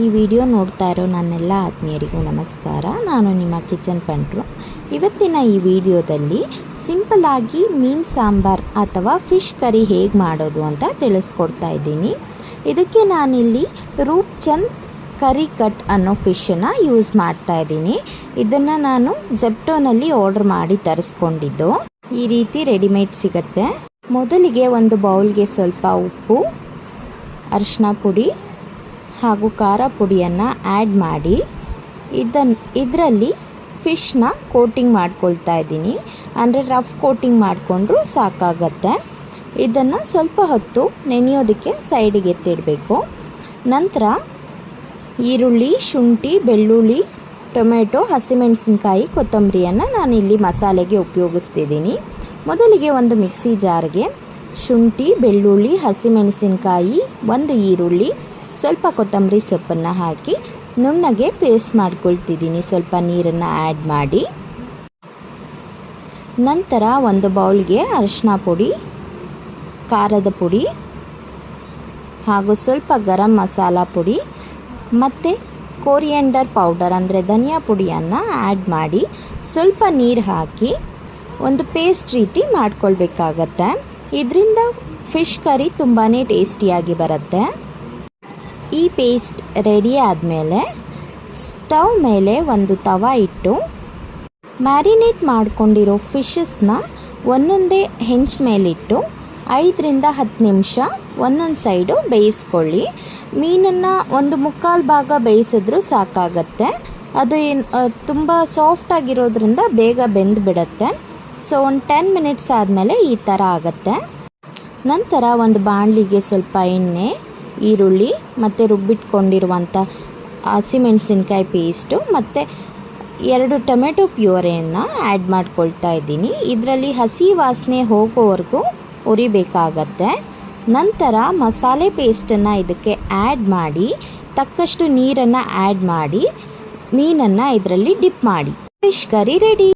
ಈ ವಿಡಿಯೋ ನೋಡ್ತಾ ಇರೋ ನನ್ನೆಲ್ಲ ಆತ್ಮೀಯರಿಗೂ ನಮಸ್ಕಾರ. ನಾನು ನಿಮ್ಮ ಕಿಚನ್ ಪಂಟ್ರು. ಇವತ್ತಿನ ಈ ವಿಡಿಯೋದಲ್ಲಿ ಸಿಂಪಲ್ಲಾಗಿ ಮೀನು ಸಾಂಬಾರ್ ಅಥವಾ ಫಿಶ್ ಕರಿ ಹೇಗೆ ಮಾಡೋದು ಅಂತ ತಿಳಿಸ್ಕೊಡ್ತಾ ಇದ್ದೀನಿ. ಇದಕ್ಕೆ ನಾನಿಲ್ಲಿ ರೂಪ್ಚಂದ್ ಕರಿ ಕಟ್ ಅನ್ನೋ ಫಿಶನ್ನು ಯೂಸ್ ಮಾಡ್ತಾ ಇದ್ದೀನಿ. ಇದನ್ನು ನಾನು ಝೆಪ್ಟೋನಲ್ಲಿ ಆರ್ಡರ್ ಮಾಡಿ ತರಿಸ್ಕೊಂಡಿದ್ದು. ಈ ರೀತಿ ರೆಡಿಮೇಡ್ ಸಿಗುತ್ತೆ. ಮೊದಲಿಗೆ ಒಂದು ಬೌಲ್ಗೆ ಸ್ವಲ್ಪ ಉಪ್ಪು, ಅರಿಶಿನ ಪುಡಿ ಹಾಗೂ ಖಾರ ಪುಡಿಯನ್ನು ಆ್ಯಡ್ ಮಾಡಿ ಇದರಲ್ಲಿ ಫಿಶ್ನ ಕೋಟಿಂಗ್ ಮಾಡ್ಕೊಳ್ತಾ ಇದ್ದೀನಿ. ಅಂದರೆ ರಫ್ ಕೋಟಿಂಗ್ ಮಾಡಿಕೊಂಡ್ರೂ ಸಾಕಾಗತ್ತೆ. ಇದನ್ನು ಸ್ವಲ್ಪ ಹೊತ್ತು ನೆನೆಯೋದಕ್ಕೆ ಸೈಡಿಗೆ ಎತ್ತಿಡಬೇಕು. ನಂತರ ಈರುಳ್ಳಿ, ಶುಂಠಿ, ಬೆಳ್ಳುಳ್ಳಿ, ಟೊಮೆಟೊ, ಹಸಿಮೆಣಸಿನ್ಕಾಯಿ, ಕೊತ್ತಂಬರಿಯನ್ನು ನಾನಿಲ್ಲಿ ಮಸಾಲೆಗೆ ಉಪಯೋಗಿಸ್ತಿದ್ದೀನಿ. ಮೊದಲಿಗೆ ಒಂದು ಮಿಕ್ಸಿ ಜಾರ್ಗೆ ಶುಂಠಿ, ಬೆಳ್ಳುಳ್ಳಿ, ಹಸಿಮೆಣಸಿನ್ಕಾಯಿ, ಒಂದು ಈರುಳ್ಳಿ, ಸ್ವಲ್ಪ ಕೊತ್ತಂಬರಿ ಸೊಪ್ಪನ್ನು ಹಾಕಿ ನುಣ್ಣಗೆ ಪೇಸ್ಟ್ ಮಾಡ್ಕೊಳ್ತಿದ್ದೀನಿ. ಸ್ವಲ್ಪ ನೀರನ್ನು ಆ್ಯಡ್ ಮಾಡಿ ನಂತರ ಒಂದು ಬೌಲ್ಗೆ ಅರಿಶಿನ ಪುಡಿ, ಖಾರದ ಪುಡಿ ಹಾಗೂ ಸ್ವಲ್ಪ ಗರಂ ಮಸಾಲ ಪುಡಿ ಮತ್ತು ಕೊರಿಯಂಡರ್ ಪೌಡರ್ ಅಂದರೆ ಧನಿಯಾ ಪುಡಿಯನ್ನು ಆ್ಯಡ್ ಮಾಡಿ ಸ್ವಲ್ಪ ನೀರು ಹಾಕಿ ಒಂದು ಪೇಸ್ಟ್ ರೀತಿ ಮಾಡ್ಕೊಳ್ಬೇಕಾಗತ್ತೆ. ಇದರಿಂದ ಫಿಶ್ ಕರಿ ತುಂಬಾ ಟೇಸ್ಟಿಯಾಗಿ ಬರುತ್ತೆ. ಈ ಪೇಸ್ಟ್ ರೆಡಿ ಆದಮೇಲೆ ಸ್ಟವ್ ಮೇಲೆ ಒಂದು ತವ ಇಟ್ಟು ಮ್ಯಾರಿನೇಟ್ ಮಾಡ್ಕೊಂಡಿರೋ ಫಿಶಸ್ನ ಒಂದೊಂದೇ ಹೆಂಚು ಮೇಲಿಟ್ಟು 5-10 ನಿಮಿಷ ಒಂದೊಂದು ಸೈಡು ಬೇಯಿಸ್ಕೊಳ್ಳಿ. ಮೀನನ್ನು ಒಂದು ಮುಕ್ಕಾಲು ಭಾಗ ಬೇಯಿಸಿದ್ರೂ ಸಾಕಾಗತ್ತೆ. ಅದು ತುಂಬ ಸಾಫ್ಟಾಗಿರೋದ್ರಿಂದ ಬೇಗ ಬೆಂದುಬಿಡುತ್ತೆ. ಸೊ ಒಂದು 10 ಮಿನಿಟ್ಸ್ ಆದಮೇಲೆ ಈ ಥರ ಆಗುತ್ತೆ. ನಂತರ ಒಂದು ಬಾಣಲಿಗೆ ಸ್ವಲ್ಪ ಎಣ್ಣೆ, ಈರುಳ್ಳಿ ಮತ್ತು ರುಬ್ಬಿಟ್ಕೊಂಡಿರುವಂಥ ಹಸಿಮೆಣಸಿನ್ಕಾಯಿ ಪೇಸ್ಟು ಮತ್ತು 2 ಟೊಮೆಟೊ ಪ್ಯೂರೆಯನ್ನು ಆ್ಯಡ್ ಮಾಡ್ಕೊಳ್ತಾ ಇದ್ದೀನಿ. ಇದರಲ್ಲಿ ಹಸಿ ವಾಸನೆ ಹೋಗೋವರೆಗೂ ಉರಿಬೇಕಾಗತ್ತೆ. ನಂತರ ಮಸಾಲೆ ಪೇಸ್ಟನ್ನು ಇದಕ್ಕೆ ಆ್ಯಡ್ ಮಾಡಿ ತಕ್ಕಷ್ಟು ನೀರನ್ನು ಆ್ಯಡ್ ಮಾಡಿ ಮೀನನ್ನು ಇದರಲ್ಲಿ ಡಿಪ್ ಮಾಡಿ ಫಿಶ್ ಕರಿ ರೆಡಿ.